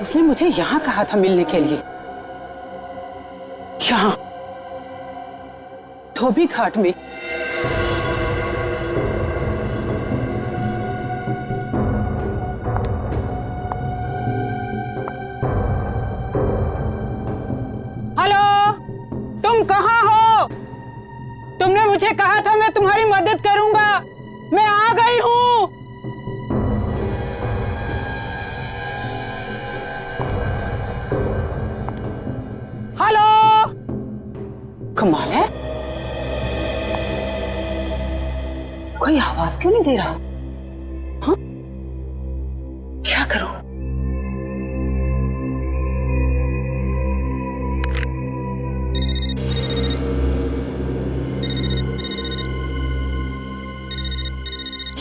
उसने मुझे यहाँ कहा था मिलने के लिए, यहाँ धोबी घाट में। हेलो, तुम कहाँ हो? तुमने मुझे कहा था मैं तुम्हारी मदद करूंगा। मैं आ गई हूँ। हेलो। कमाल है, कोई आवाज क्यों नहीं दे रहा? हाँ, क्या करूं?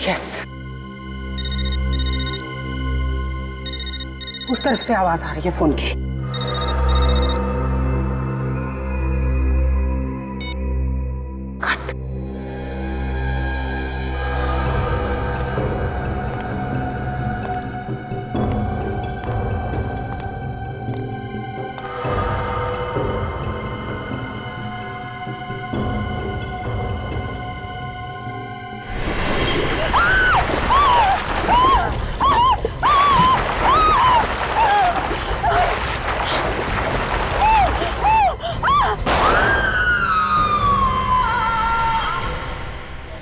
यस, उस तरफ से आवाज आ रही है फोन की। कट।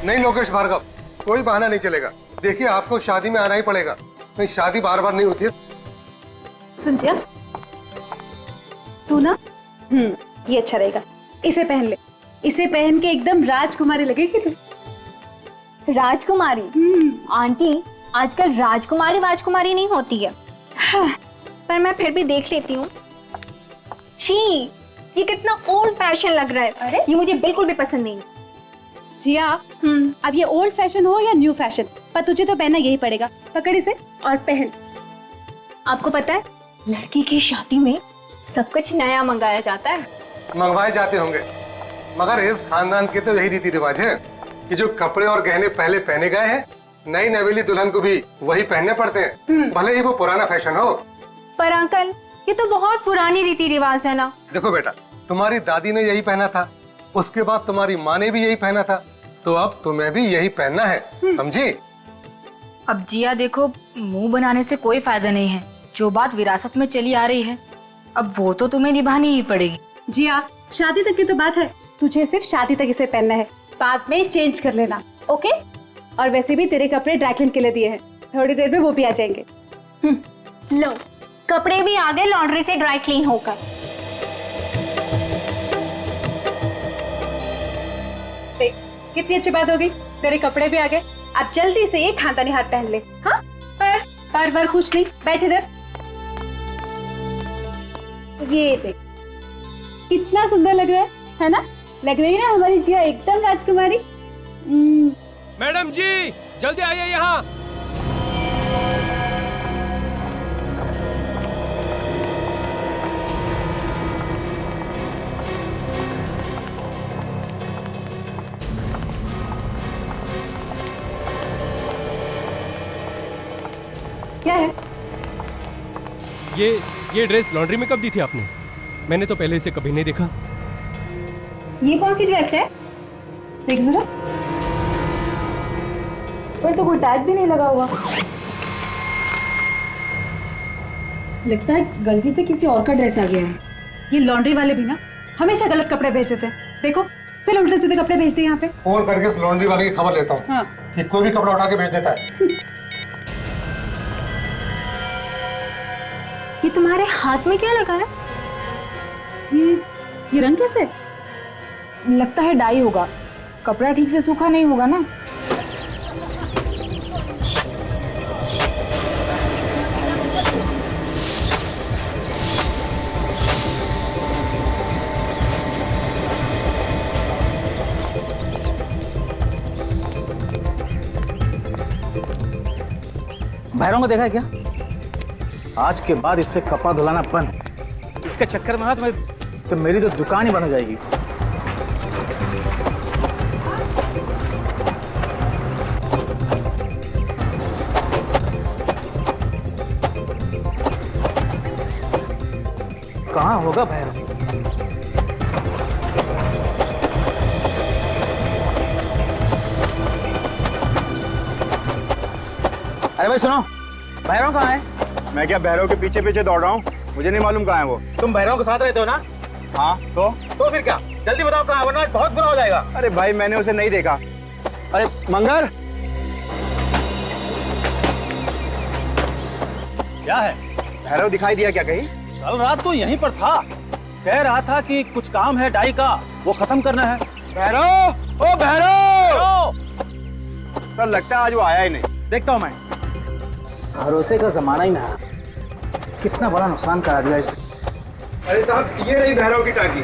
नहीं लोकेश भार्गव, कोई बहाना नहीं चलेगा। देखिए आपको शादी में आना ही पड़ेगा, नहीं शादी बार बार नहीं होती है। सुन जिया, तू ना ये अच्छा रहेगा, इसे पहन ले। इसे पहन के एकदम राजकुमारी लगेगी तू। राजकुमारी? आंटी, आजकल राजकुमारी नहीं होती है। हाँ, पर मैं फिर भी देख लेती हूँ। छी, ये कितना ओल्ड फैशन लग रहा है। अरे ये मुझे बिल्कुल भी पसंद नहीं। जिया, अब ये ओल्ड फैशन हो या न्यू फैशन, पर तुझे तो पहनना यही पड़ेगा। पकड़ इसे और पहन। आपको पता है, लड़की की शादी में सब कुछ नया मंगाया जाता है। मंगवाए जाते होंगे, मगर इस खानदान के तो यही रीति रिवाज है कि जो कपड़े और गहने पहले पहने गए हैं, नई नवेली दुल्हन को भी वही पहनने पड़ते हैं, भले ही वो पुराना फैशन हो। पर अंकल, ये तो बहुत पुरानी रीति रिवाज है ना। देखो बेटा, तुम्हारी दादी ने यही पहना था, उसके बाद तुम्हारी माँ ने भी यही पहना था, तो अब तुम्हें भी यही पहनना है, समझी? अब जिया देखो, मुंह बनाने से कोई फायदा नहीं है। जो बात विरासत में चली आ रही है, अब वो तो तुम्हें निभानी ही पड़ेगी। जिया, शादी तक की तो बात है, तुझे सिर्फ शादी तक इसे पहनना है, बाद में चेंज कर लेना, ओके? और वैसे भी तेरे कपड़े ड्राई क्लीन के लिए दिए हैं, थोड़ी देर में वो भी आ जाएंगे। लो, कपड़े भी आ गए लॉन्ड्री से ड्राई क्लीन होकर। देख, कितनी अच्छी बात होगी, तेरे कपड़े भी आ गए। अब जल्दी से ये खानदानी हार पहन ले। हाँ, पर कुछ नहीं, बैठ इधर। ये देख, कितना सुंदर लग रहा है ना? लग रही है ना हमारी जिया एकदम राजकुमारी। मैडम जी, जल्दी आइए यहाँ। क्या है? ये ड्रेस लॉन्ड्री में कब दी थी आपने? मैंने तो पहले इसे कभी नहीं देखा। ये कौन सी ड्रेस है? देख जरा, इस पर तो कोई टैग भी नहीं लगा हुआ। लगता है गलती से किसी और का ड्रेस आ गया है। ये लॉन्ड्री वाले भी ना हमेशा गलत कपड़े भेज देते हैं। देखो, फिर उल्टे सीधे कपड़े भेजते हैं यहाँ पे। फोन करके इस लॉन्ड्री वाले की खबर लेता हूँ। हाँ, कि कोई भी कपड़ा उठा के भेज देता है। ये तुम्हारे हाथ में क्या लगा है? ये रंग कैसे? लगता है डाई होगा, कपड़ा ठीक से सूखा नहीं होगा ना। भैरव को देखा है क्या? आज के बाद इससे कपड़ा धुलाना बंद। इसके चक्कर में ना तो मेरी तो दुकान ही बंद हो जाएगी। कहाँ होगा भैरव? अरे भाई सुनो, भैरव कहाँ है? मैं क्या भैरव के पीछे पीछे दौड़ रहा हूँ? मुझे नहीं मालूम कहाँ है वो। तुम भैरव के साथ रहते हो ना? हाँ तो फिर क्या? जल्दी बताओ कहाँ है, वरना बहुत बुरा हो जाएगा। अरे भाई मैंने उसे नहीं देखा। अरे मंगर, क्या है? भैरव दिखाई दिया क्या कहीं? कल रात तो यहीं पर था, कह रहा था कि कुछ काम है डाई का, वो खत्म करना है। भैरव, ओ भैरव! सर लगता है आज वो आया ही नहीं। देखता हूँ मैं। भरोसे का जमाना ही ना, कितना बड़ा नुकसान करा दिया इसने। अरे साहब ये रही भैरव की टांकी।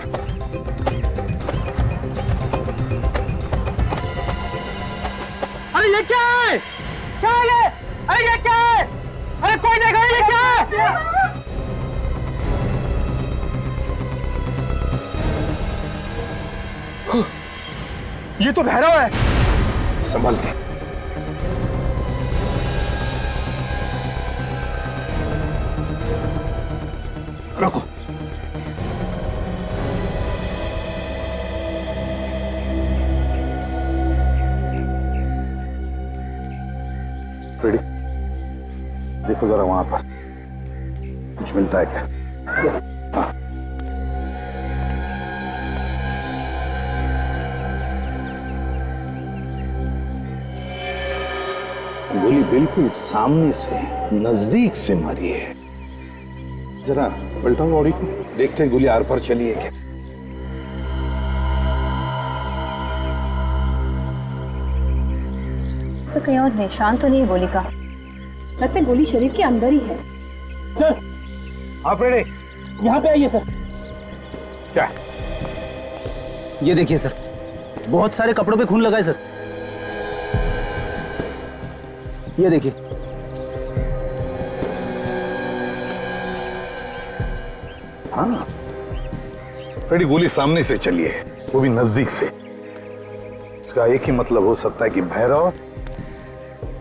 अरे ये क्या है? क्या है ये? अरे ये क्या है? अरे कोई देखो ये क्या है? ये तो भैरव है। संभल के। रुको। रेडी? देखो जरा वहां पर कुछ मिलता है क्या? हाँ। गोली बिल्कुल सामने से नजदीक से मारी है। जरा पलटाओ बॉडी को, देखते हैं गोली आर पार चली है क्या। तो कहीं और निशान तो नहीं है गोली का, लगता है गोली शरीर के अंदर ही है। सर, आप रेडी? यहाँ पे आइए सर। क्या? ये देखिए सर, बहुत सारे कपड़ों पे खून लगा है सर। ये देखिए। हाँ, रेडी गोली सामने से चली है, वो भी नजदीक से। इसका एक ही मतलब हो सकता है कि भैरव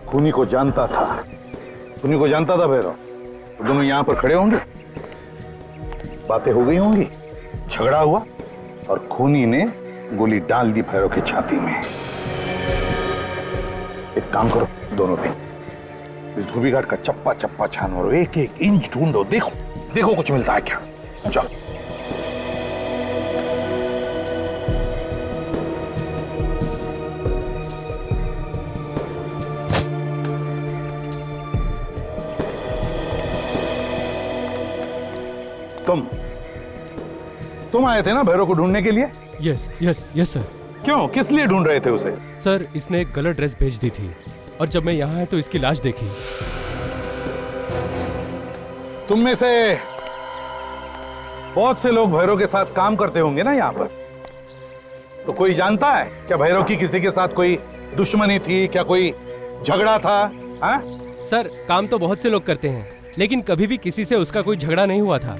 खूनी को जानता था। खूनी को जानता था भैरव, तो दोनों यहां पर खड़े होंगे, बातें हो गई होंगी, झगड़ा हुआ और खूनी ने गोली डाल दी भैरव की छाती में। एक काम करो दोनों पे, इस धोबी घाट का चप्पा चप्पा छान मारो, एक एक इंच ढूंढो, देखो देखो कुछ मिलता है क्या। चलो। तुम आए थे ना भैरव को ढूंढने के लिए? Yes yes yes sir. क्यों, किस लिए ढूंढ रहे थे उसे? सर इसने एक गलत ड्रेस भेज दी थी और जब मैं यहाँ आया तो इसकी लाश देखी। तुम में से बहुत से लोग भैरव के साथ काम करते होंगे ना यहाँ पर, तो कोई जानता है क्या भैरव की किसी के साथ कोई दुश्मनी थी क्या, कोई झगड़ा था? हाँ सर काम तो बहुत से लोग करते हैं, लेकिन कभी भी किसी से उसका कोई झगड़ा नहीं हुआ था।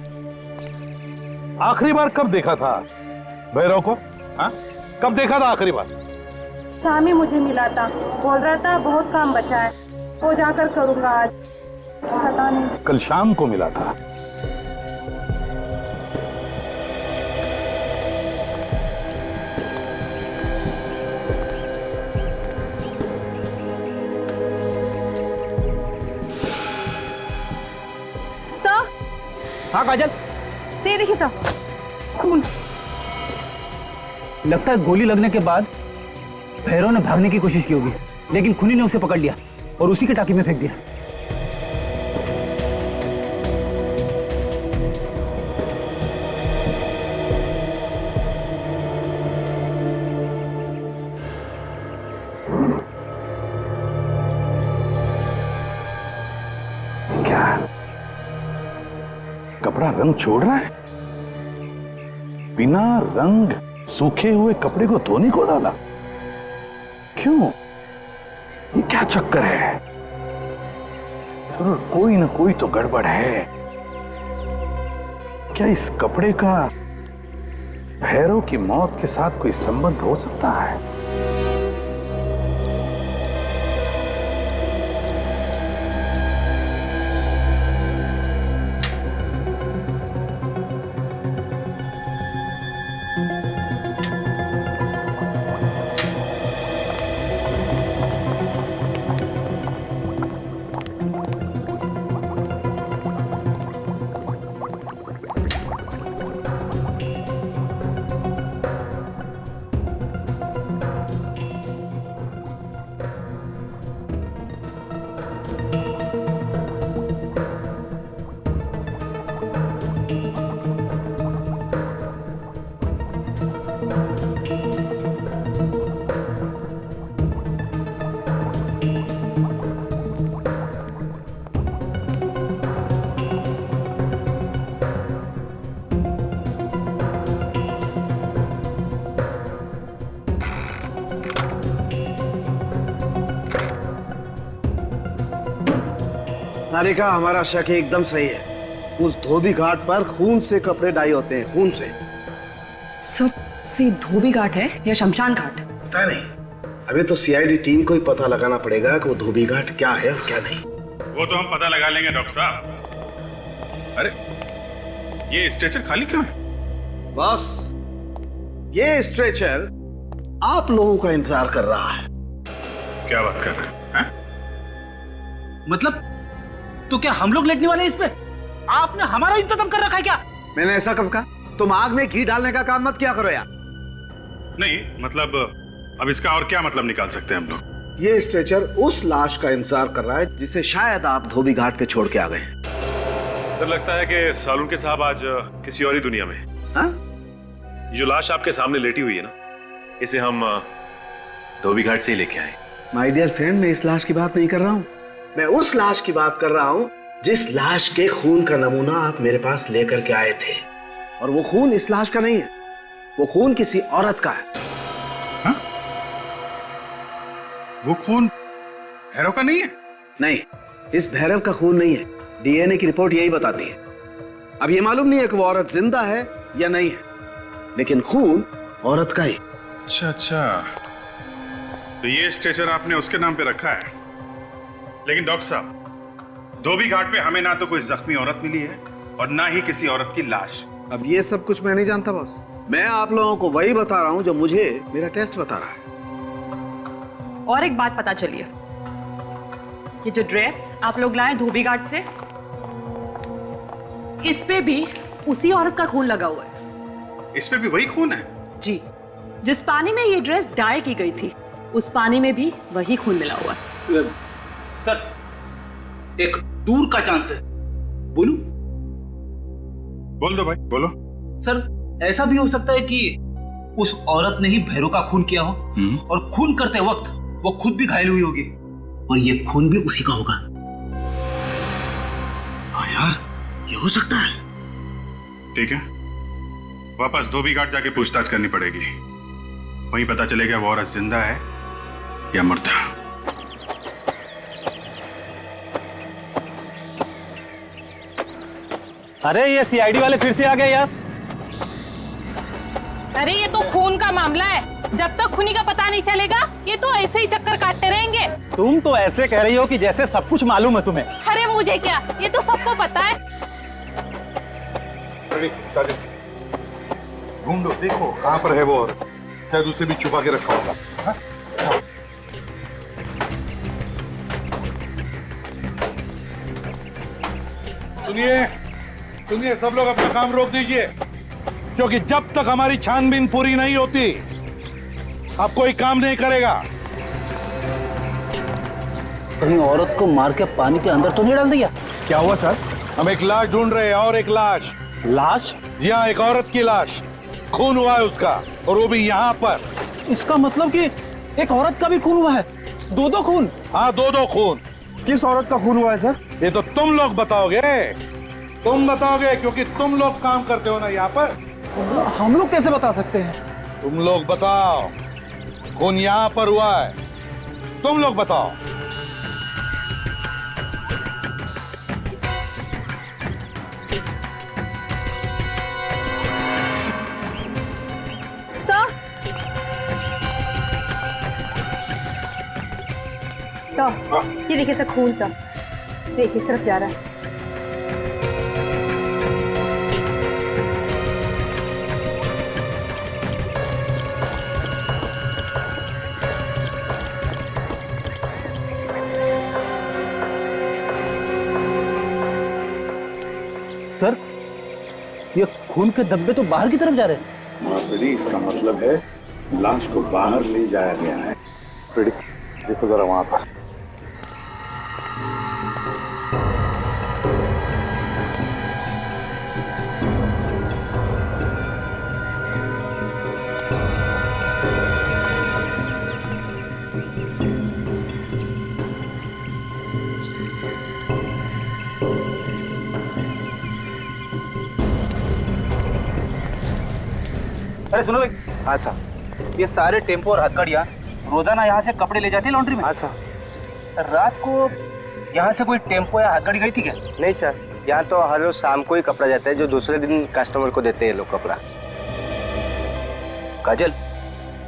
आखिरी बार कब देखा था भैरव को? हाँ कब देखा था आखिरी बार? शाम ही मुझे मिला था, बोल रहा था बहुत काम बचा है, वो जाकर करूंगा आज। पता नहीं। कल शाम को मिला था। सर, हाँ काजल, से देखिए सर, खून। लगता है गोली लगने के बाद भैरव ने भागने की कोशिश की होगी, लेकिन खूनी ने उसे पकड़ लिया और उसी के टाकी में फेंक दिया। क्या कपड़ा रंग छोड़ रहा है? बिना रंग सूखे हुए कपड़े को धोने को डाला? क्यों, ये क्या चक्कर है? जरूर कोई ना कोई तो गड़बड़ है। क्या इस कपड़े का भैरव की मौत के साथ कोई संबंध हो सकता है? तारिका, हमारा शक एकदम सही है। उस धोबी घाट पर खून से कपड़े डाई होते हैं, खून से। सर, से धोबी घाट है या शमशान घाट? पता नहीं, अभी तो सीआईडी टीम को ही पता लगाना पड़ेगा कि वो धोबी घाट क्या है और क्या नहीं। वो तो हम पता लगा लेंगे डॉक्टर साहब। अरे ये स्ट्रेचर खाली क्यों है? बॉस, ये स्ट्रेचर आप लोगों का इंतजार कर रहा है। क्या बात कर रहे हैं? मतलब तो क्या हम लोग लेटने वाले हैं इस पे? आपने हमारा इंतजाम कर रखा है क्या? मैंने ऐसा कब कहा? तुम आग में घी डालने का काम मत किया करो यार। नहीं मतलब अब इसका और क्या मतलब निकाल सकते हैं हम लोग? ये स्ट्रेचर उस लाश का इंतजार कर रहा है जिसे शायद आप धोबी घाट पे छोड़ के आ गए। सर लगता है कि सालून के साहब आज किसी और ही दुनिया में। हाँ? ये जो लाश आपके सामने लेटी हुई है ना, इसे हम धोबी घाट से ही लेके आए। माय डियर फ्रेंड, मैं इस लाश की बात नहीं कर रहा हूँ, मैं उस लाश की बात कर रहा हूँ जिस लाश के खून का नमूना आप मेरे पास लेकर के आए थे। और वो खून इस लाश का नहीं है, वो खून किसी औरत का है। हाँ? वो खून भैरव का नहीं है? नहीं, इस भैरव का खून नहीं है। डीएनए की रिपोर्ट यही बताती है। अब ये मालूम नहीं है कि वो औरत जिंदा है या नहीं है, लेकिन खून औरत का ही। अच्छा अच्छा, तो ये स्ट्रेचर आपने उसके नाम पे रखा है। लेकिन डॉक्टर साहब, धोबी घाट पे हमें ना तो कोई जख्मी औरत मिली है और ना ही किसी औरत की लाश। अब ये सब कुछ मैं नहीं जानता बॉस, मैं आप लोगों को वही बता रहा हूं जो मुझे मेरा टेस्ट बता रहा है। और एक बात पता चली है, ये जो ड्रेस आप लोग लाए धोबी घाट से, इस पे भी उसी औरत का खून लगा हुआ है। इस पे भी वही खून है? जी, जिस पानी में ये ड्रेस डाई की गई थी उस पानी में भी वही खून मिला हुआ है। सर, एक दूर का चांस है, बोलूं? बोल दो भाई, बोलो। सर, ऐसा भी हो सकता है कि उस औरत ने ही भैरव का खून किया हो और खून करते वक्त वो खुद भी घायल हुई होगी और ये खून भी उसी का होगा। हाँ यार, ये हो सकता है। ठीक है, वापस धोबी घाट जाके पूछताछ करनी पड़ेगी, वहीं पता चलेगा वो औरत जिंदा है या मरता। अरे ये सीआईडी वाले फिर से आ गए यार। अरे ये तो खून का मामला है, जब तक खूनी का पता नहीं चलेगा ये तो ऐसे ही चक्कर काटते रहेंगे। तुम तो ऐसे कह रही हो कि जैसे सब कुछ मालूम है तुम्हें। अरे मुझे क्या, ये तो सबको पता है। ढूंढो, देखो कहाँ पर है वो औरत, शायद उसे भी छुपा के रखा होगा। हाँ? सुनिए सुनिए, सब लोग अपना काम रोक दीजिए, क्योंकि जब तक हमारी छानबीन पूरी नहीं होती अब कोई काम नहीं करेगा। कहीं औरत को मार के पानी के अंदर तो नहीं डाल दिया? क्या हुआ सर? हम एक लाश ढूंढ रहे हैं, और एक लाश। लाश? जी हाँ, एक औरत की लाश, खून हुआ है उसका, और वो भी यहाँ पर। इसका मतलब कि एक औरत का भी खून हुआ है? दो खून? हाँ, दो खून। किस औरत का खून हुआ है सर? ये तो तुम लोग बताओगे, तुम बताओगे, क्योंकि तुम लोग काम करते हो ना यहाँ पर। हम लोग कैसे बता सकते हैं? तुम लोग बताओ, खून यहाँ पर हुआ है, तुम लोग बताओ। ये देखिए सर, खून सा देखिए तरफ जा रहा है। सर, ये खून के धब्बे तो बाहर की तरफ जा रहे हैं। हाँ फ्रेडी, इसका मतलब है लाश को बाहर ले जाया गया है। फ्रेडी देखो जरा वहां पर। अरे सुनो भाई। अच्छा, ये सारे टेम्पो और हथकड़ियाँ रोजाना यहाँ से कपड़े ले जाती है लॉन्ड्री में। अच्छा, रात को यहाँ से कोई टेम्पो या हाथगाड़ी गई थी क्या? नहीं सर, यहाँ तो हर रोज शाम को ही कपड़ा जाता है, जो दूसरे दिन कस्टमर को देते हैं लोग कपड़ा। काजल,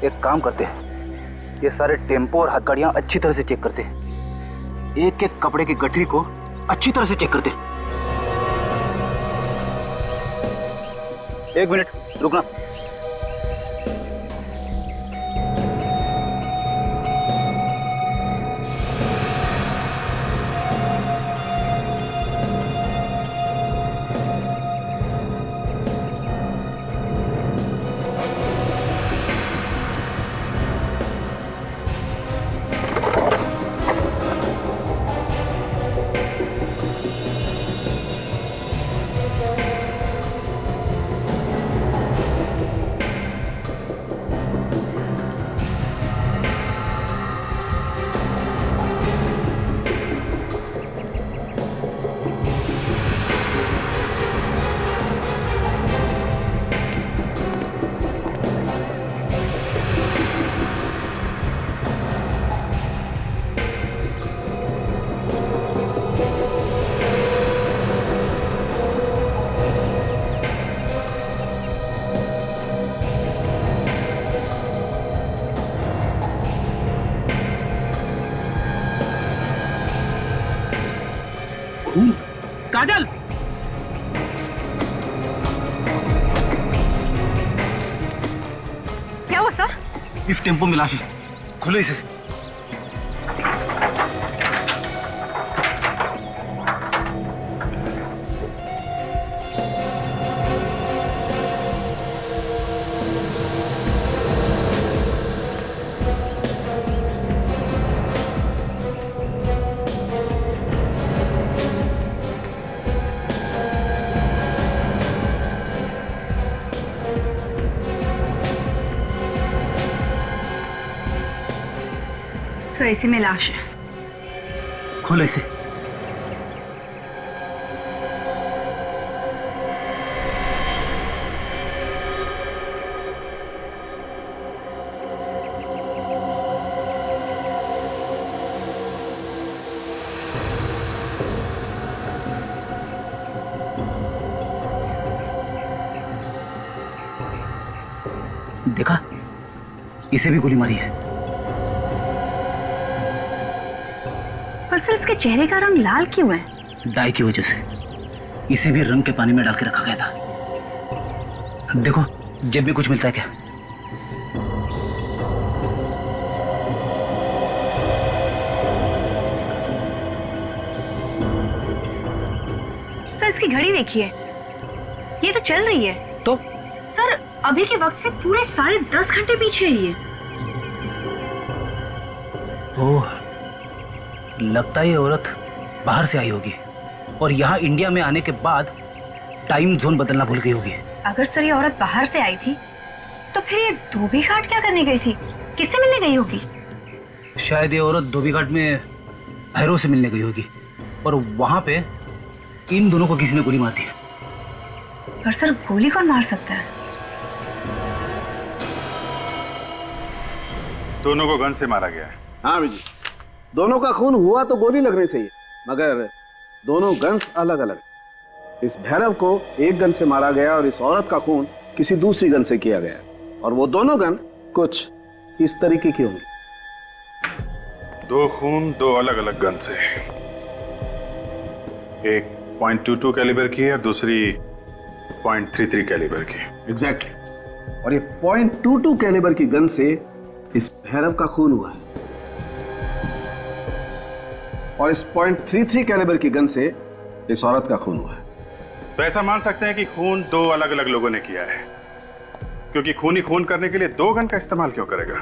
एक काम करते हैं, ये सारे टेम्पो और हाथगाड़ियाँ अच्छी तरह से चेक करते हैं, एक एक कपड़े की गठरी को अच्छी तरह से चेक करते हैं। 1 मिनट रुकना। काजल, क्या हुआ सर? इस टेम्पो में लाश है, खुलो इसे। सर, इसी में लाश है। खोलो इसे। देखा, इसे भी गोली मारी है। पर सर, इसके चेहरे का रंग लाल क्यों है? डाई की वजह से। इसे भी रंग के पानी में डाल के रखा गया था। देखो, जेब में कुछ मिलता है क्या? सर, इसकी घड़ी देखिए, ये तो चल रही है। तो सर, अभी के वक्त से पूरे 10.5 घंटे पीछे है ये। ओह, लगता है ये औरत बाहर से आई होगी और यहाँ इंडिया में आने के बाद टाइम जोन बदलना भूल गई होगी। अगर सर ये औरत बाहर से आई थी तो फिर ये धोबी घाट क्या करने गई थी? किससे मिलने गई होगी? शायद ये औरत धोबी घाट में भैरव से मिलने गई होगी और वहां पे इन दोनों को किसी ने गोली मार दी। पर सर, गोली कौन मार सकता है? दोनों को गन से मारा गया है। हाँ जी, दोनों का खून हुआ तो गोली लगने से ही, मगर दोनों गन्स अलग अलग। इस भैरव को एक गन से मारा गया और इस औरत का खून किसी दूसरी गन से किया गया, और वो दोनों गन कुछ इस तरीके की होंगी। 2 खून 2 अलग अलग गन से, एक .22 कैलिबर की है और दूसरी .33 कैलिबर की। एग्जैक्टली। और ये .22 कैलिबर की गन से इस भैरव का खून हुआ है और इस .33 कैलिबर की गन से इस औरत का खून हुआ है। तो ऐसा मान सकते हैं कि खून 2 अलग अलग लोगों ने किया है, क्योंकि खून ही खून करने के लिए 2 गन का इस्तेमाल क्यों करेगा?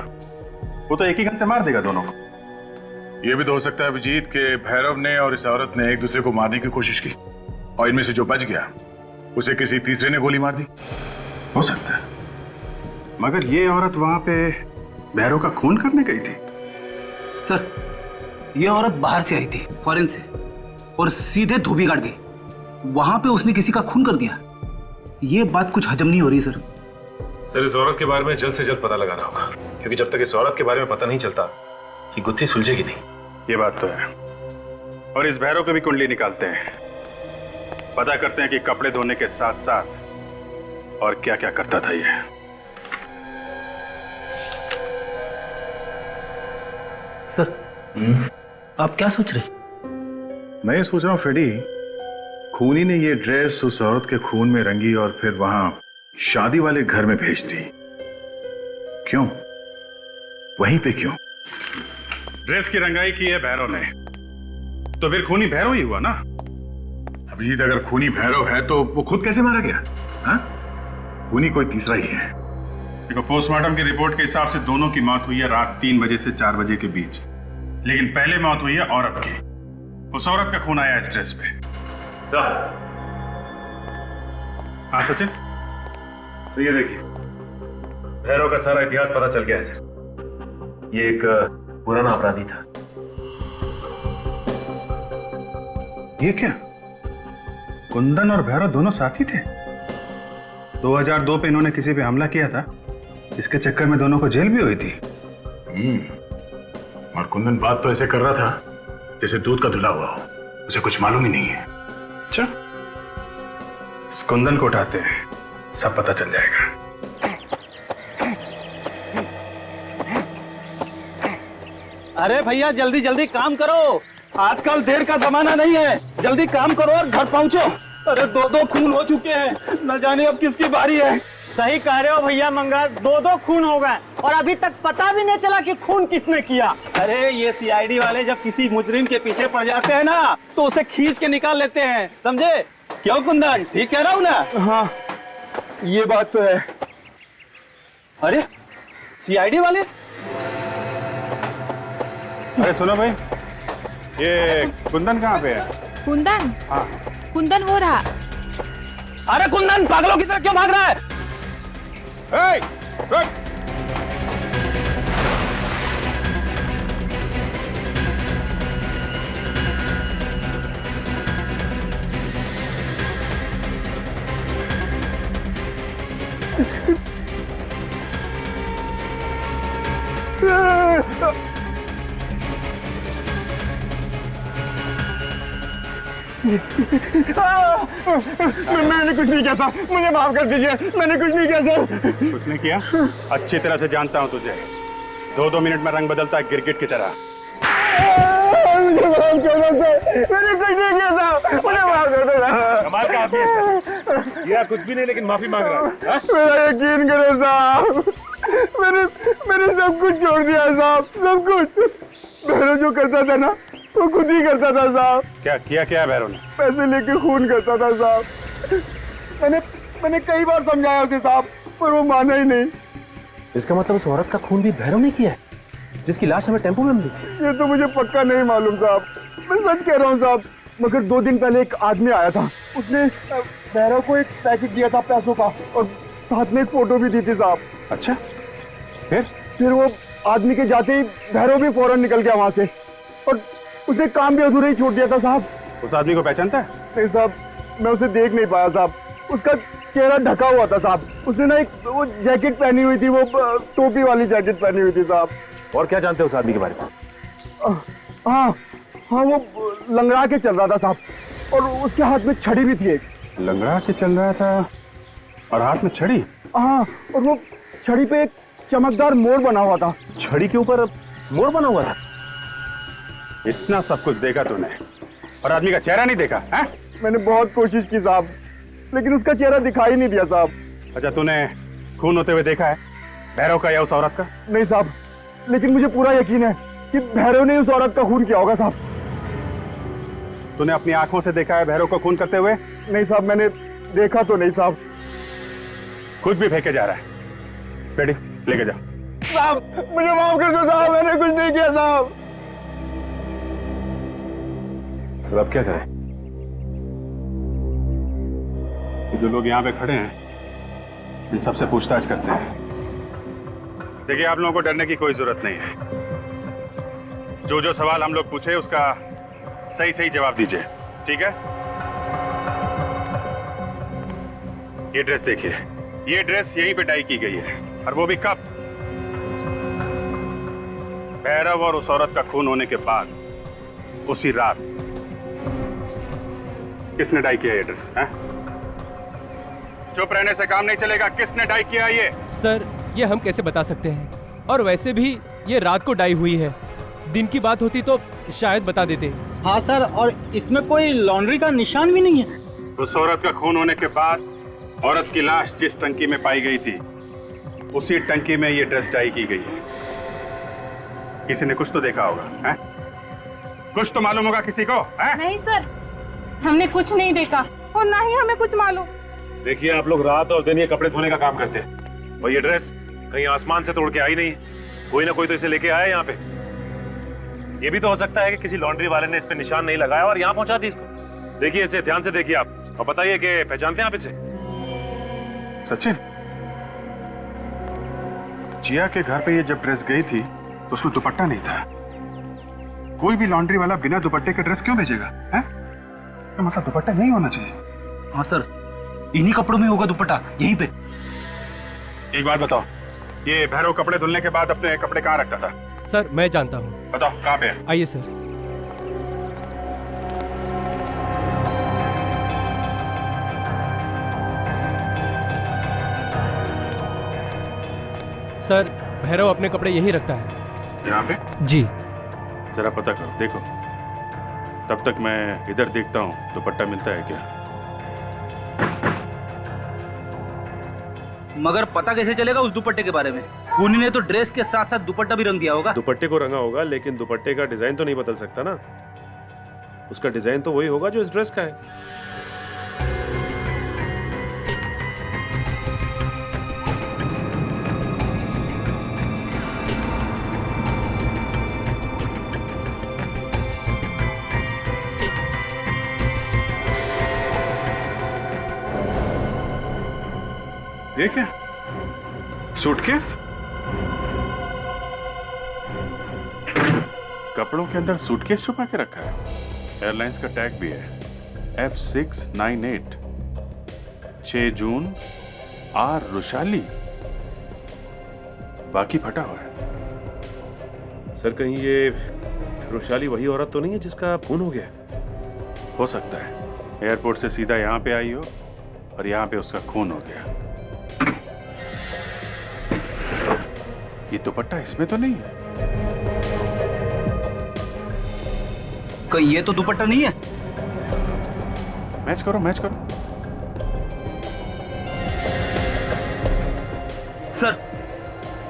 वो तो एक ही गन से मार देगा दोनों को। ये भी तो हो सकता है अभिजीत के भैरव ने और इस औरत ने एक दूसरे को मारने की कोशिश की और इनमें से जो बच गया उसे किसी तीसरे ने गोली मार दी। हो सकता है, मगर ये औरत वहां पे भैरव का खून करने गई थी। सर, ये औरत बाहर से आई थी, फॉरेन से, और सीधे धोबी घाट गई। वहां पे उसने किसी का खून कर दिया। ये बात कुछ हजम नहीं हो रही सर। सर, इस औरत के बारे में जल्द से जल्द पता लगाना होगा, क्योंकि जब तक इस औरत के बारे में पता नहीं चलता ये गुत्थी सुलझेगी नहीं। ये बात तो है। और इस भैरव की भी कुंडली निकालते हैं, पता करते हैं कि कपड़े धोने के साथ साथ और क्या क्या करता था ये। सर आप क्या सोच रहे? मैं ये सोच रहा हूँ फ्रेडी, खूनी ने ये ड्रेस उस औरत के खून में रंगी और फिर वहां शादी वाले घर में भेज दी। क्यों? वहीं पे क्यों? ड्रेस की रंगाई की है भैरव ने, तो फिर खूनी भैरव ही हुआ ना। अभिजीत, अगर खूनी भैरव है तो वो खुद कैसे मारा गया? हाँ? खूनी कोई तीसरा ही है। देखो, पोस्टमार्टम की रिपोर्ट के हिसाब से दोनों की मौत हुई है रात 3 बजे से 4 बजे के बीच, लेकिन पहले मौत हुई है औरत की। उस औरत का खून आया इस ड्रेस पे। हाँ सचिन, तो ये देखिए, भैरव का सारा इतिहास पता चल गया है सर। ये एक पुराना अपराधी था। ये क्या? कुंदन और भैरव दोनों साथी थे? 2002 पे इन्होंने किसी पे हमला किया था, इसके चक्कर में दोनों को जेल भी हुई थी। और कुंदन बात तो ऐसे कर रहा था जैसे दूध का धुला हुआ हो, उसे कुछ मालूम ही नहीं है। अच्छा, इस कुंदन को उठाते हैं, सब पता चल जाएगा। अरे भैया जल्दी जल्दी काम करो, आजकल देर का जमाना नहीं है, जल्दी काम करो और घर पहुंचो। अरे 2 खून हो चुके हैं, न जाने अब किसकी बारी है। सही कह रहे हो भैया मंगल, 2 खून हो गए और अभी तक पता भी नहीं चला कि खून किसने किया। अरे ये सीआईडी वाले जब किसी मुजरिम के पीछे पड़ जाते हैं ना तो उसे खींच के निकाल लेते हैं, समझे? क्यों कुंदन, ठीक कह रहा हूँ ना? हाँ ये बात तो है। अरे सीआईडी वाले? अरे सुनो भाई, ये कुंदन कहाँ पे है? कुंदन? हाँ कुंदन हो रहा। अरे कुंदन पागलों की तरह क्यों भाग रहा है? रुक। मैंने कुछ नहीं किया सर, मुझे माफ कर दीजिए, मैंने कुछ नहीं किया सर। कुछ नहीं किया? अच्छी तरह से जानता हूं तुझे, 2-2 मिनट में रंग बदलता है गिरगिट की तरह। मुझे माफ कर दो सर, मैंने कुछ नहीं किया सर, मुझे माफ कर दो। कमाल का आदमी है सर, किया कुछ भी नहीं लेकिन माफी मांग रहा है। मेरा यकीन करो साहब, मैंने सब कुछ छोड़ दिया साहब, सब कुछ। भैरव जो करता था ना वो खुद ही करता था साहब। क्या है भैरव ने? पैसे लेके खून करता था साहब। मैंने कई बार समझाया उसे साहब, पर वो माना ही नहीं। इसका मतलब उस औरत का खून भी भैरव ने किया है, जिसकी लाश हमें टेम्पो में मिली? ये तो मुझे पक्का नहीं मालूम साहब, मैं सच कह रहा हूँ साहब। मगर 2 दिन पहले एक आदमी आया था, उसने भैरव को एक पैकेट दिया था पैसों का और साथ में एक फोटो भी दी थी साहब। अच्छा, फिर वो आदमी के जाते ही भैरव भी फौरन निकल गया वहां से और उसने काम भी अधूरा ही छोड़ दिया था साहब। उस आदमी को पहचानता है? नहीं साहब, मैं उसे देख नहीं पाया साहब, उसका चेहरा ढका हुआ था साहब। उसने ना एक वो जैकेट पहनी हुई थी, वो टोपी वाली जैकेट पहनी हुई थी साहब। और क्या जानते हो उस आदमी के बारे में? हाँ, वो लंगड़ा के चल रहा था साहब और उसके हाथ में छड़ी भी थी एक। लंगड़ा के चल रहा था और हाथ में छड़ी? हाँ, और वो छड़ी पे एक चमकदार मोर बना हुआ था। छड़ी के ऊपर मोर बना हुआ था? इतना सब कुछ देखा तूने और आदमी का चेहरा नहीं देखा है? मैंने बहुत कोशिश की साहब, लेकिन उसका चेहरा दिखाई नहीं दिया साहब। अच्छा, तूने खून होते हुए देखा है भैरव का या उस औरत का? नहीं साहब, लेकिन मुझे पूरा यकीन है कि भैरव ने उस औरत का खून किया होगा साहब। तूने अपनी आंखों से देखा है भैरव को खून करते हुए? नहीं साहब, मैंने देखा तो नहीं साहब। खुद भी फेंके जा रहा है। रेडी, लेके जा। साहब मुझे माफ कर दो साहब, मैंने कुछ नहीं किया साहब। सर अब क्या करें? जो लोग यहाँ पे खड़े हैं इन सबसे पूछताछ करते हैं। देखिए, आप लोगों को डरने की कोई जरूरत नहीं है। जो सवाल हम लोग पूछे उसका सही जवाब दीजिए, ठीक है? ये ड्रेस देखिए, ये ड्रेस यहीं पे डाई की गई है, और वो भी कब? भैरव और उस औरत का खून होने के बाद, उसी रात किसने डाई किया ये ड्रेस? हैं? चुप रहने से काम नहीं चलेगा। किसने डाई किया ये? सर ये हम कैसे बता सकते हैं, और वैसे भी ये रात को डाई हुई है, दिन की बात होती तो शायद बता देते। हाँ सर, और इसमें कोई लॉन्ड्री का निशान भी नहीं है। उस औरत का खून होने के बाद औरत की लाश जिस टंकी में पाई गई थी, उसी टंकी में ये ड्रेस डाई की गई है। किसी ने कुछ तो देखा होगा, हैं? कुछ तो मालूम होगा किसी को, हैं? नहीं सर, हमने कुछ नहीं देखा और ना ही हमें कुछ मालूम। देखिए आप लोग रात और दिन ये कपड़े धोने का काम करते हैं, और ये ड्रेस कहीं आसमान से तोड़ के आई नहीं, कोई ना कोई तो इसे लेके आया यहाँ पे। ये भी तो हो सकता है कि किसी लॉन्ड्री वाले ने इस पे निशान नहीं लगाया और यहाँ पहुंचा दी इसको। देखिए इसे ध्यान से देखिए आप, और बताइए कि पहचानते हैं आप इसे? सचिन, जिया के घर पे ये जब ड्रेस गई थी तो उसमें दुपट्टा नहीं था। कोई भी लॉन्ड्री वाला बिना दुपट्टे के ड्रेस क्यों भेजेगा, हैं? तो मतलब दुपट्टा नहीं होना चाहिए। हाँ सर, इन्हीं कपड़ों में होगा दुपट्टा, यहीं पे। एक बात बताओ, ये भैरव कपड़े धुलने के बाद अपने कपड़े कहाँ रखता था? सर मैं जानता हूँ। बताओ कहाँ पे है? आइए सर। सर भैरव अपने कपड़े यहीं रखता है। यहाँ पे? जी। जरा पता करो, देखो। तब तक मैं इधर देखता हूँ दुपट्टा मिलता है क्या। मगर पता कैसे चलेगा उस दुपट्टे के बारे में? खूनी ने तो ड्रेस के साथ साथ दुपट्टा भी रंग दिया होगा। दुपट्टे को रंगा होगा, लेकिन दुपट्टे का डिजाइन तो नहीं बदल सकता ना। उसका डिजाइन तो वही होगा जो इस ड्रेस का है। ये क्या? सूटकेस? कपड़ों के अंदर सूटकेस छुपा के रखा है। एयरलाइंस का टैग भी है, F698, 6 जून, आर रुशाली। बाकी फटा हुआ है। सर कहीं ये रुशाली वही औरत तो नहीं है जिसका खून हो गया? हो सकता है एयरपोर्ट से सीधा यहाँ पे आई हो और यहाँ पे उसका खून हो गया। ये दुपट्टा इसमें तो नहीं है। कहीं ये तो दुपट्टा नहीं है? मैच करो, मैच करो। सर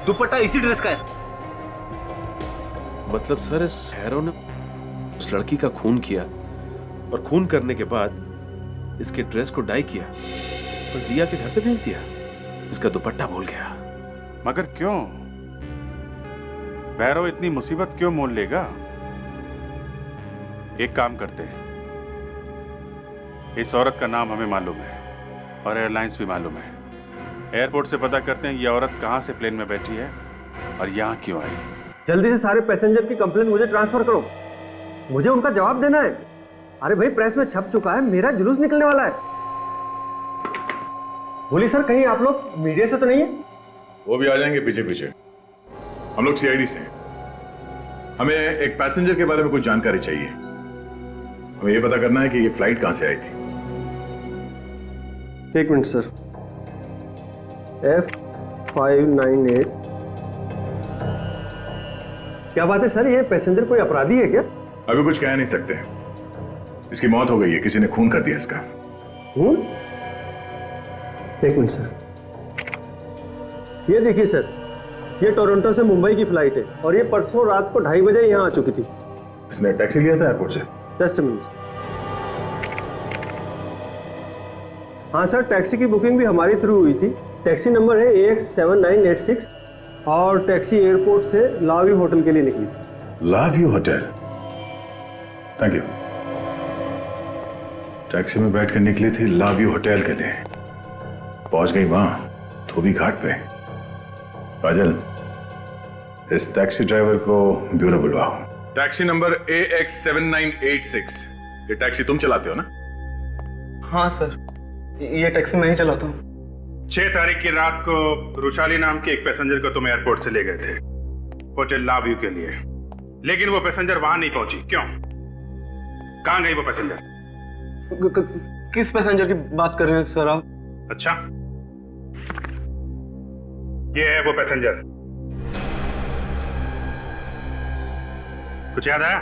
दुपट्टा इसी ड्रेस का है। मतलब सर इस हैरो ने उस लड़की का खून किया, और खून करने के बाद इसके ड्रेस को डाई किया और जिया के घर पे भेज दिया। इसका दुपट्टा भूल गया। मगर क्यों? भैरव इतनी मुसीबत क्यों मोल लेगा? एक काम करते हैं, इस औरत का नाम हमें मालूम है और एयरलाइंस भी मालूम है। एयरपोर्ट से पता करते हैं ये औरत कहाँ से प्लेन में बैठी है और यहाँ क्यों आई। जल्दी से सारे पैसेंजर की कंप्लेंट मुझे ट्रांसफर करो, मुझे उनका जवाब देना है। अरे भाई प्रेस में छप चुका है, मेरा जुलूस निकलने वाला है। बोलिए सर, कहीं आप लोग मीडिया से तो नहीं है? वो भी आ जाएंगे पीछे पीछे। हम लोग सीआईडी से हैं। हमें एक पैसेंजर के बारे में कुछ जानकारी चाहिए। हमें ये पता करना है कि ये फ्लाइट कहां से आई थी। एक मिनट सर। F598। क्या बात है सर, ये पैसेंजर कोई अपराधी है क्या? अभी कुछ कह नहीं सकते। इसकी मौत हो गई है, किसी ने खून कर दिया इसका। खून? एक मिनट सर, ये देखिए सर, ये टोरंटो से मुंबई की फ्लाइट है और ये परसों रात को 2:30 बजे यहाँ आ चुकी थी। इसने टैक्सी लिया था एयरपोर्ट से? Just a minute. हाँ सर, टैक्सी की बुकिंग भी हमारी थ्रू हुई थी। टैक्सी नंबर है AX7986 और टैक्सी एयरपोर्ट से लाव्यू होटल के लिए निकली। लाव्यू होटल? Thank you. टैक्सी में बैठ कर निकली थी लाव्यू होटल के लिए, पहुंच गई वहां धोबी घाट पे। काजल, इस टैक्सी ड्राइवर को ब्यूरो बुलवाओ। Taxi number AX7986। ये टैक्सी तुम चलाते हो ना? हाँ सर, ये टैक्सी मैं ही चलाता हूँ। 6 तारीख की रात को रुशाली नाम के एक पैसेंजर को तुम एयरपोर्ट से ले गए थे होटल लाव्यू के लिए, लेकिन वो पैसेंजर वहां नहीं पहुंची। क्यों? कहां गई वो पैसेंजर? किस पैसेंजर की बात कर रहे हैं सर आप? अच्छा, ये है वो पैसेंजर। कुछ याद आया?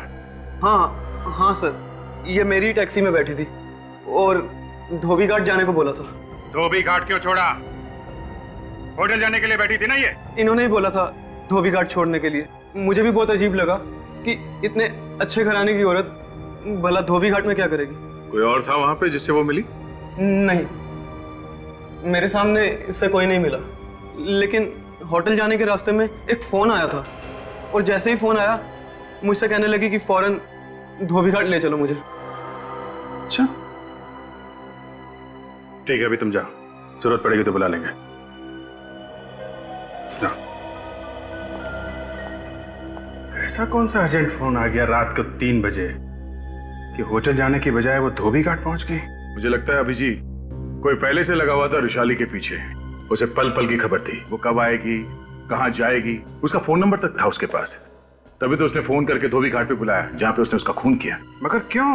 हाँ सर, ये मेरी टैक्सी में बैठी थी और धोबी घाट जाने को बोला था। धोबी घाट क्यों छोड़ा? होटल जाने के लिए बैठी थी ना ये? इन्होंने ही बोला था धोबी घाट छोड़ने के लिए। मुझे भी बहुत अजीब लगा कि इतने अच्छे घराने की औरत भला धोबी घाट में क्या करेगी। कोई और था वहां पे जिससे वो मिली? नहीं, मेरे सामने इससे कोई नहीं मिला, लेकिन होटल जाने के रास्ते में एक फोन आया था और जैसे ही फोन आया मुझसे कहने लगी कि फौरन धोबी घाट ले चलो मुझे। अच्छा ठीक है, अभी तुम जाओ, जरूरत पड़ेगी तो बुला लेंगे। जाओ। ऐसा कौन सा अर्जेंट फोन आ गया रात को 3 बजे कि होटल जाने की बजाय वो धोबी घाट पहुंच गई? मुझे लगता है अभी कोई पहले से लगा हुआ था रुशाली के पीछे। उसे पल पल की खबर थी, वो कब आएगी, कहां जाएगी, उसका फोन नंबर तक था उसके पास। तभी तो उसने फोन करके धोबी घाट पे बुलाया जहां पे उसने उसका खून किया। मगर क्यों?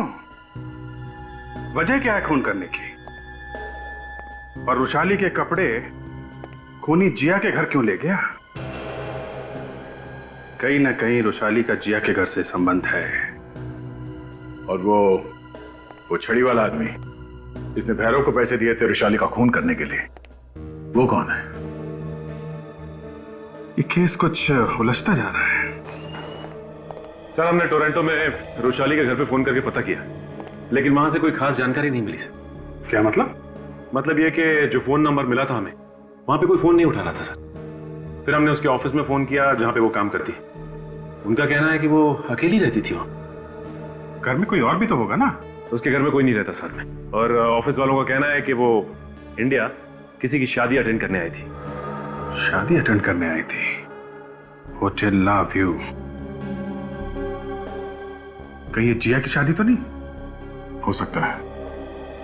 वजह क्या है खून करने की? और रुशाली के कपड़े खूनी जिया के घर क्यों ले गया? कहीं ना कहीं रुशाली का जिया के घर से संबंध है। और वो छड़ी वाला आदमी जिसने भैरव को पैसे दिए थे रुशाली का खून करने के लिए, वो कौन है? ये केस कुछ उलझता जा रहा है। सर, हमने टोरंटो में रुशाली के घर पे फोन करके पता किया, लेकिन वहां से कोई खास जानकारी नहीं मिली सर। क्या मतलब? मतलब ये कि जो फोन नंबर मिला था हमें, वहां पे कोई फोन नहीं उठा रहा था सर। फिर हमने उसके ऑफिस में फोन किया जहां पे वो काम करती है। उनका कहना है कि वो अकेली रहती थी वहां। घर में कोई और भी तो होगा ना? उसके घर में कोई नहीं रहता साथ में। और ऑफिस वालों का कहना है कि वो इंडिया किसी की शादी अटेंड करने आई थी। शादी अटेंड करने आई थी? होटल ला व्यू। कहीं ये जिया की शादी तो नहीं? हो सकता है।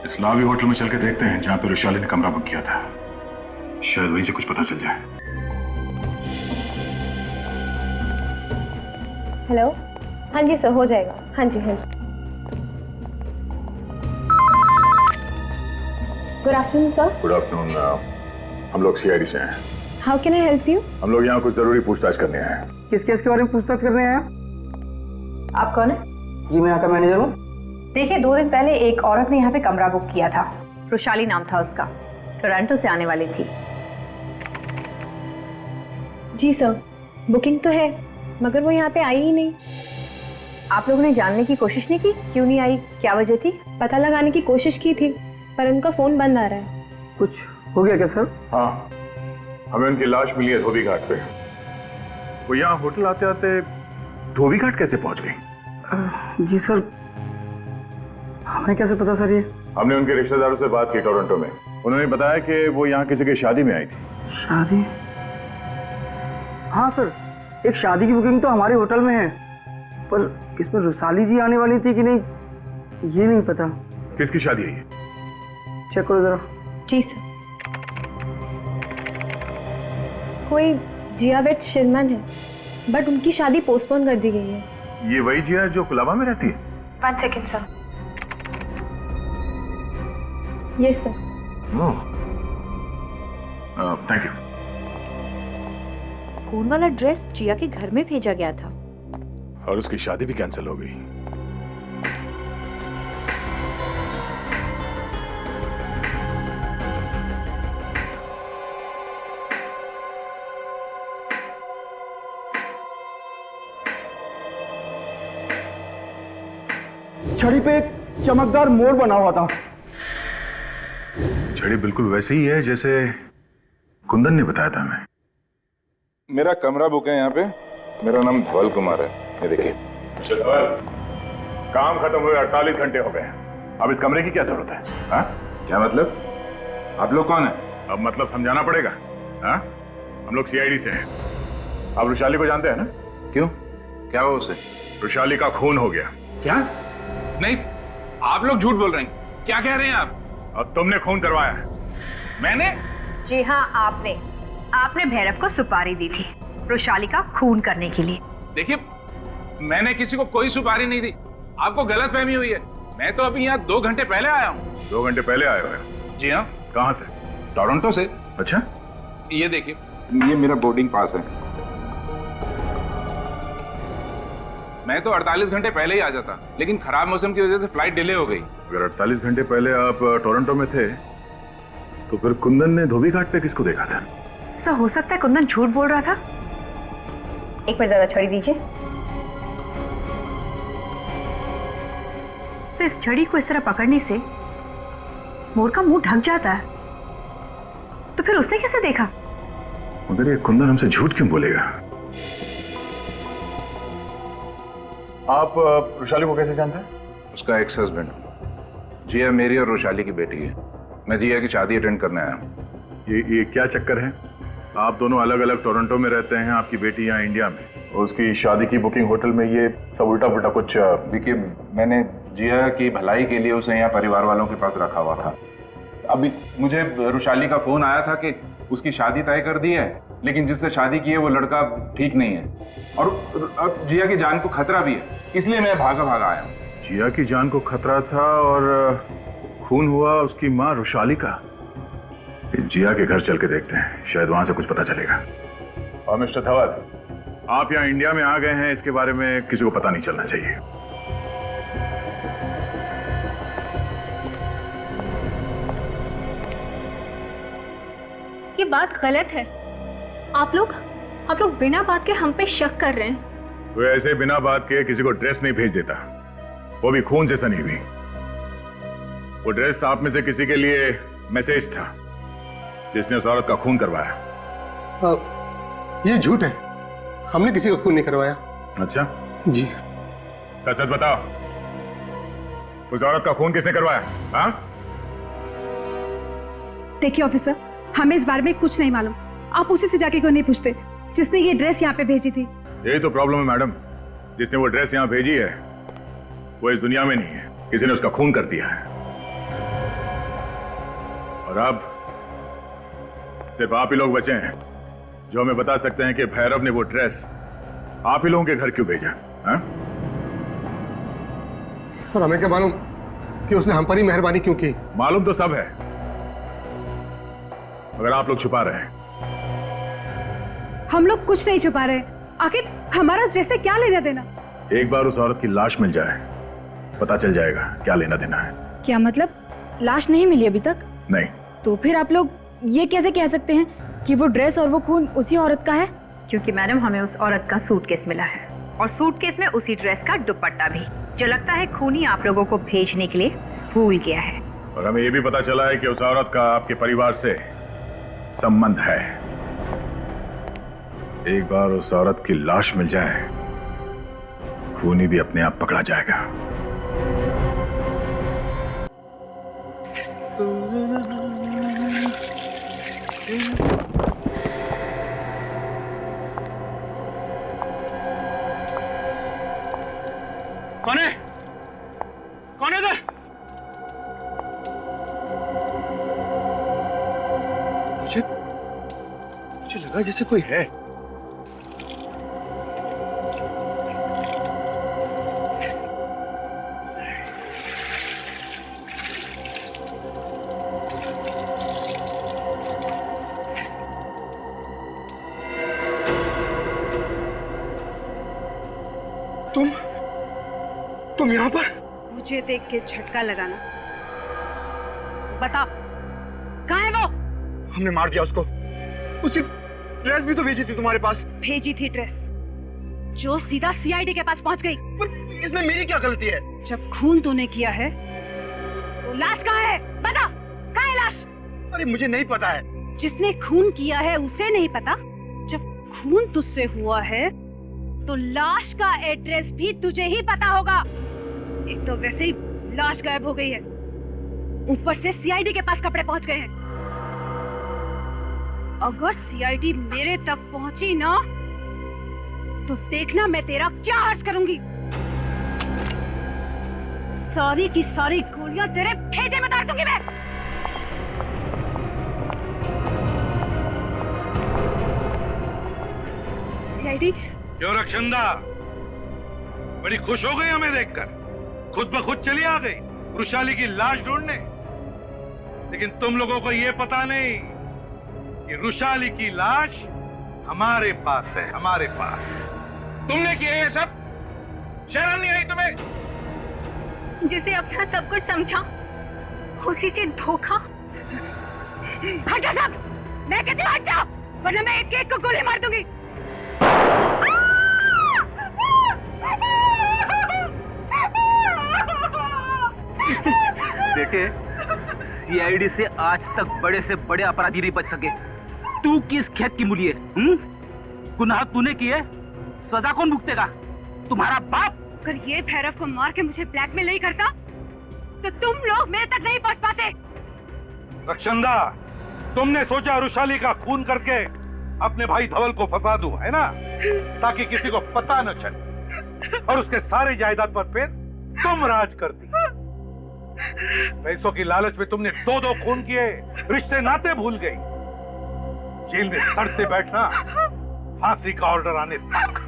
इस ला व्यू होटल में चल के देखते हैं जहां पे रुशाली ने कमरा बुक किया था। शायद वहीं से कुछ पता चल जाए। हेलो, हाँ जी सर, हो जाएगा। हाँ जी हाँ जी। Good afternoon sir. Good afternoon. हम लोग सीआईडी से हैं। How can I help you? हम लोग यहाँ कुछ जरूरी पूछताछ करने आए हैं। किस केस के बारे में पूछताछ करने आए? आप कौन है? जी, मैं यहाँ का मैनेजर हूँ। देखिए, 2 दिन पहले एक औरत ने यहाँ पे कमरा बुक किया था। रुशाली नाम था उसका, टोरंटो से आने वाली थी। जी सर, बुकिंग तो है, मगर वो यहाँ पे आई ही नहीं। आप लोगों ने जानने की कोशिश नहीं की क्यों नहीं आई, क्या वजह थी? पता लगाने की कोशिश की थी पर उनका फोन बंद आ रहा है। कुछ हो गया क्या सर? हाँ, हमें उनकी लाश मिली है धोबी घाट पे। वो यहाँ होटल आते आते धोबी घाट कैसे पहुंच गई? जी सर, हमें कैसे पता सर? ये हमने उनके रिश्तेदारों से बात की टोरंटो में। उन्होंने बताया कि वो यहाँ किसी की शादी में आई थी। शादी? हाँ सर, एक शादी की बुकिंग तो हमारे होटल में है, पर इसमें रुशाली जी आने वाली थी कि नहीं ये नहीं पता। किसकी शादी है ये? चेक करो जरा। जी सर, कोई जिया वेट शिरमन है, बट उनकी शादी पोस्टपोन कर दी गई है। ये वही जिया जो कुलाबा में रहती है? 1 second sir. Yes sir. Thank you. खून वाला ड्रेस जिया के घर में भेजा गया था और उसकी शादी भी कैंसिल हो गई। छड़ी पे एक चमकदार मोड़ बना हुआ था। छड़ी बिल्कुल वैसे ही है जैसे कुंदन ने बताया था हमें। मेरा कमरा बुक है यहाँ पे। मेरा नाम धवल कुमार है। ये देखिए। धवल, काम खत्म हुए 48 घंटे हो गए। अब इस कमरे की क्या जरूरत है? हाँ? क्या मतलब? आप लोग कौन है? अब मतलब समझाना पड़ेगा। हाँ? हम लोग सीआईडी से हैं। आप रुशाली को जानते हैं ना? क्यों? क्या हुआ उसे? रुशाली का खून हो गया। क्या? नहीं, आप लोग झूठ बोल रहे हैं। क्या कह रहे हैं आप? और तुमने खून करवाया है। मैंने? जी हाँ, आपने भैरव को सुपारी दी थी रुशाली का खून करने के लिए। देखिए, मैंने किसी को कोई सुपारी नहीं दी। आपको गलतफहमी हुई है। मैं तो अभी यहाँ 2 घंटे पहले आया हूँ। 2 घंटे पहले आए हो? जी हाँ। कहाँ से? टोरंटो से। अच्छा, ये देखिए, ये मेरा बोर्डिंग पास है। मैं तो 48 घंटे पहले ही आ जाता, लेकिन खराब मौसम की वजह से फ्लाइट डिले हो गई। अगर 48 घंटे पहले आप टोरंटो में थे, तो फिर कुंदन ने धोबी घाट पे किसको देखा था? सर हो सकता है कुंदन झूठ बोल रहा था। एक मिनट जरा छड़ी दीजिए। तो इस छड़ी को इस तरह पकड़ने से मोर का मुंह ढक जाता है, तो फिर उसने कैसे देखा? मगर ये कुंदन हमसे झूठ क्यों बोलेगा? आप रोशाली को कैसे जानते हैं? उसका एक्स हस्बैंड। जिया मेरी और रोशाली की बेटी है। मैं जिया की शादी अटेंड करने आया हूँ। ये क्या चक्कर है? आप दोनों अलग अलग टोरंटो में रहते हैं, आपकी बेटी यहाँ इंडिया में, और उसकी शादी की बुकिंग होटल में, ये सब उल्टा पुल्टा कुछ। देखिए, मैंने जिया की भलाई के लिए उसे यहाँ परिवार वालों के पास रखा हुआ था। अभी मुझे रोशाली का फोन आया था कि उसकी शादी तय कर दी है, लेकिन जिससे शादी की है वो लड़का ठीक नहीं है, और अब जिया की जान को खतरा भी है, इसलिए मैं भागा भागा आया हूँ। जिया की जान को खतरा था और खून हुआ उसकी माँ रोशाली का। जिया के घर चल के देखते हैं, शायद वहां से कुछ पता चलेगा। और मिस्टर धवल, आप यहाँ इंडिया में आ गए हैं, इसके बारे में किसी को पता नहीं चलना चाहिए। ये बात गलत है। आप लोग बिना बात के हम पे शक कर रहे हैं। तो ऐसे बिना बात के किसी को ड्रेस नहीं भेज देता, वो भी खून से सनी हुई। वो ड्रेस आप में से किसी के लिए मैसेज था, जिसने उस औरत का खून करवाया। ये झूठ है, हमने किसी का खून नहीं करवाया। अच्छा जी। सच सच बताओ, उस औरत का खून किसने करवाया? हाँ? देखिए ऑफिसर, हमें इस बारे में कुछ नहीं मालूम। आप उसी से जाके क्यों नहीं पूछते जिसने ये ड्रेस यहाँ पे भेजी थी? यही तो प्रॉब्लम है मैडम, जिसने वो ड्रेस यहाँ भेजी है वो इस दुनिया में नहीं है, किसी ने उसका खून कर दिया है। और अब सिर्फ आप ही लोग बचे हैं जो हमें बता सकते हैं कि भैरव ने वो ड्रेस आप ही लोगों के घर क्यों भेजा। हाँ? सर हमें क्या मालूम कि उसने हम पर ही मेहरबानी क्यों की? मालूम तो सब है, मगर आप लोग छुपा रहे हैं। हम लोग कुछ नहीं छुपा रहे, आखिर हमारा ड्रेस से क्या लेना देना? एक बार उस औरत की लाश मिल जाए, पता चल जाएगा क्या लेना देना है। क्या मतलब, लाश नहीं मिली अभी तक? नहीं। तो फिर आप लोग ये कैसे कह सकते हैं कि वो ड्रेस और वो खून उसी औरत का है? क्योंकि मैडम हमें उस औरत का सूटकेस मिला है, और सूटकेस में उसी ड्रेस का दुपट्टा भी, जो लगता है खूनी आप लोगों को भेजने के लिए भूल गया है। और हमें ये भी पता चला है कि उस औरत का आपके परिवार से संबंध है। एक बार उस औरत की लाश मिल जाए, खूनी भी अपने आप पकड़ा जाएगा। कौन है? कौन है इधर? मुझे लगा जैसे कोई है। तुम यहाँ पर? मुझे देख के झटका लगाना। बता, कहाँ है वो? हमने मार दिया उसको। उसकी ड्रेस भी तो भेजी थी तुम्हारे पास। भेजी थी ड्रेस, जो सीधा सीआईडी के पास पहुंच गई। पर इसमें मेरी क्या गलती है? जब खून तूने किया है तो लाश कहाँ है? बता, कहाँ है लाश? अरे मुझे नहीं पता है। जिसने खून किया है उसे नहीं पता? जब खून तुझसे हुआ है तो लाश का एड्रेस भी तुझे ही पता होगा। एक तो वैसे ही लाश गायब हो गई है, ऊपर से सीआईडी के पास कपड़े पहुंच गए हैं। अगर सीआईडी मेरे तक पहुंची ना तो देखना मैं तेरा क्या हर्ष करूंगी। सारी की सारी गोलियां तेरे भेजे में डाल दूंगी मैं। सीआईडी। क्यों रक्षंदा, बड़ी खुश हो गई हमें देखकर? खुद ब खुद चली आ गई? वृषाली की लाश ढूंढने, लेकिन तुम लोगों को यह पता नहीं कि वृषाली की लाश हमारे पास है, हमारे पास। तुमने किया ये सब? शर्म नहीं आई तुम्हें? जिसे अपना सब कुछ समझा उसी से धोखा। हट जाओ सब, मैं कहती हूँ हट जाओ, वरना मैं एक एक को गोली मार दूंगी। बेटे, सीआईडी से आज तक बड़े से बड़े अपराधी नहीं बच सके। तू किस खेत की मूली है? गुनाह तूने किए, सजा कौन भुगतेगा? तुम्हारा बाप। अगर ये भैरव को मार के मुझे ब्लैकमेल नहीं करता तो तुम लोग मेरे तक नहीं पहुंच पाते। रक्षंदा, तुमने सोचा वृषाली का खून करके अपने भाई धवल को फंसा दूं, है ना? ताकि किसी को पता न चले और उसके सारे जायदाद पर फिर तुम राज करती। पैसों की लालच में तुमने 2-2 खून किए, रिश्ते नाते भूल गई। जेल में सड़ते बैठना, फांसी का ऑर्डर आने तक।